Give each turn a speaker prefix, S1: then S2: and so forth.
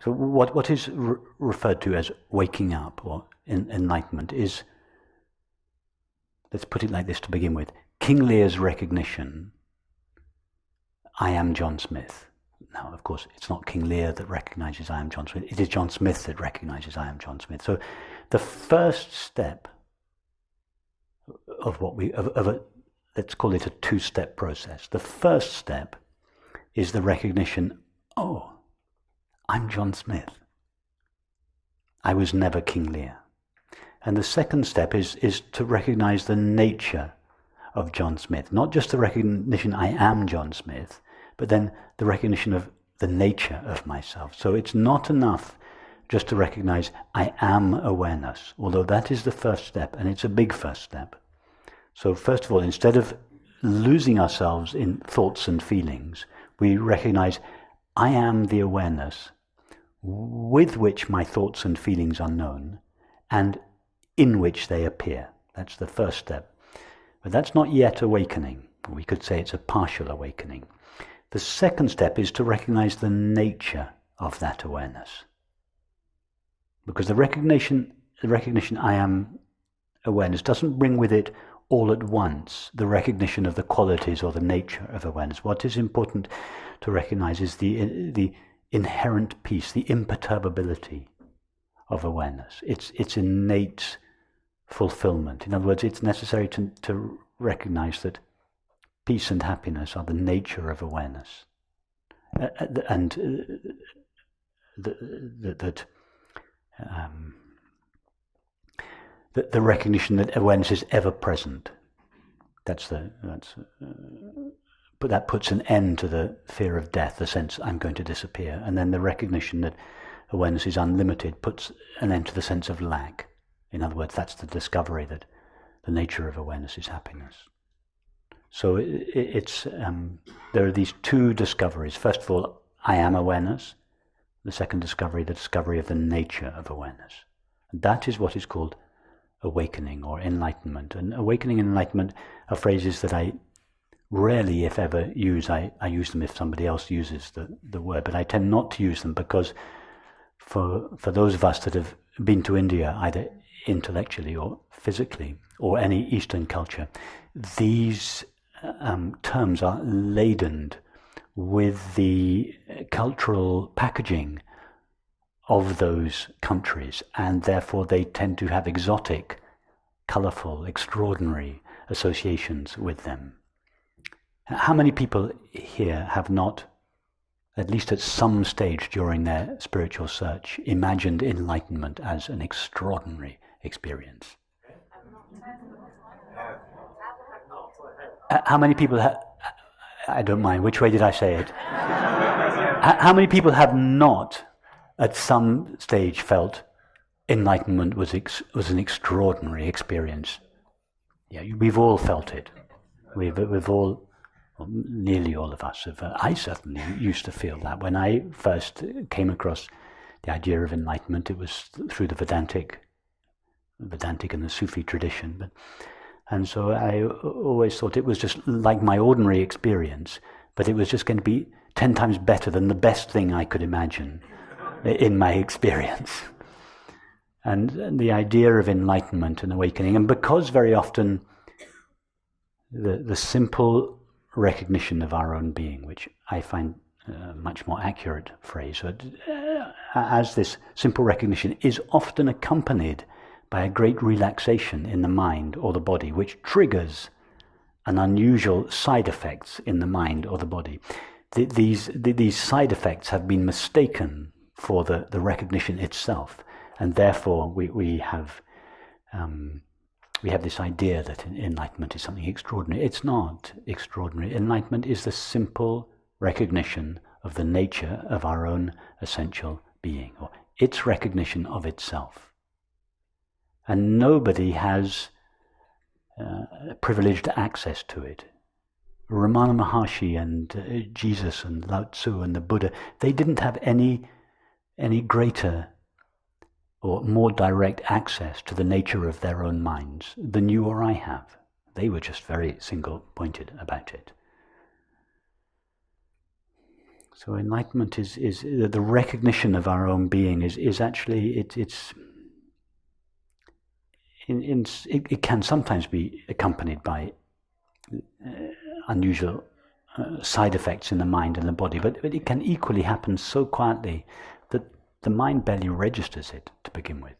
S1: So what is referred to as waking up or enlightenment is, let's put it like this to begin with, King Lear's recognition, I am John Smith. Now, of course, it's not King Lear that recognizes I am John Smith, it is John Smith that recognizes I am John Smith. So the first step of let's call it a two-step process. The first step is the recognition, oh, I'm John Smith. I was never King Lear. And the second step is to recognize the nature of John Smith. Not just the recognition I am John Smith, but then the recognition of the nature of myself. So it's not enough just to recognize I am awareness, although that is the first step, and it's a big first step. So first of all, instead of losing ourselves in thoughts and feelings, we recognize I am the awareness with which my thoughts and feelings are known and in which they appear. That's the first step. But that's not yet awakening. We could say it's a partial awakening. The second step is to recognize the nature of that awareness. Because the recognition I am awareness doesn't bring with it all at once the recognition of the qualities or the nature of awareness. What is important to recognize is the inherent peace, the imperturbability of awareness. Its innate fulfillment. In other words, it's necessary to recognize that peace and happiness are the nature of awareness, and that the recognition that awareness is ever present. But that puts an end to the fear of death, the sense I'm going to disappear. And then the recognition that awareness is unlimited puts an end to the sense of lack. In other words, that's the discovery that the nature of awareness is happiness. So there are these two discoveries. First of all, I am awareness. The second discovery, the discovery of the nature of awareness. And that is what is called awakening or enlightenment. And awakening and enlightenment are phrases that I rarely, if ever, use. I use them if somebody else uses the word, but I tend not to use them because for those of us that have been to India, either intellectually or physically, or any Eastern culture, these terms are laden with the cultural packaging of those countries, and therefore they tend to have exotic, colorful, extraordinary associations with them. How many people here have not, at least at some stage during their spiritual search, imagined enlightenment as an extraordinary experience? How many people have, I don't mind, which way did I say it? How many people have not at some stage felt enlightenment was an extraordinary experience? Yeah, we've all felt it. We've all, well, nearly all of us have. I certainly used to feel that. When I first came across the idea of enlightenment, it was through the Vedantic and the Sufi tradition. And so I always thought it was just like my ordinary experience, but it was just going to be 10 times better than the best thing I could imagine in my experience. And the idea of enlightenment and awakening, and because very often the simple recognition of our own being, which I find a much more accurate phrase, as this simple recognition is often accompanied by a great relaxation in the mind or the body, which triggers an unusual side effects in the mind or the body. These side effects have been mistaken for the recognition itself, and therefore we have this idea that enlightenment is something extraordinary. It's not extraordinary. Enlightenment is the simple recognition of the nature of our own essential being, or its recognition of itself. And nobody has privileged access to it. Ramana Maharshi and Jesus and Lao Tzu and the Buddha, they didn't have any greater or more direct access to the nature of their own minds than you or I have. They were just very single-pointed about it. So enlightenment is the recognition of our own being is actually it can sometimes be accompanied by unusual side effects in the mind and the body, but it can equally happen so quietly that the mind barely registers it to begin with.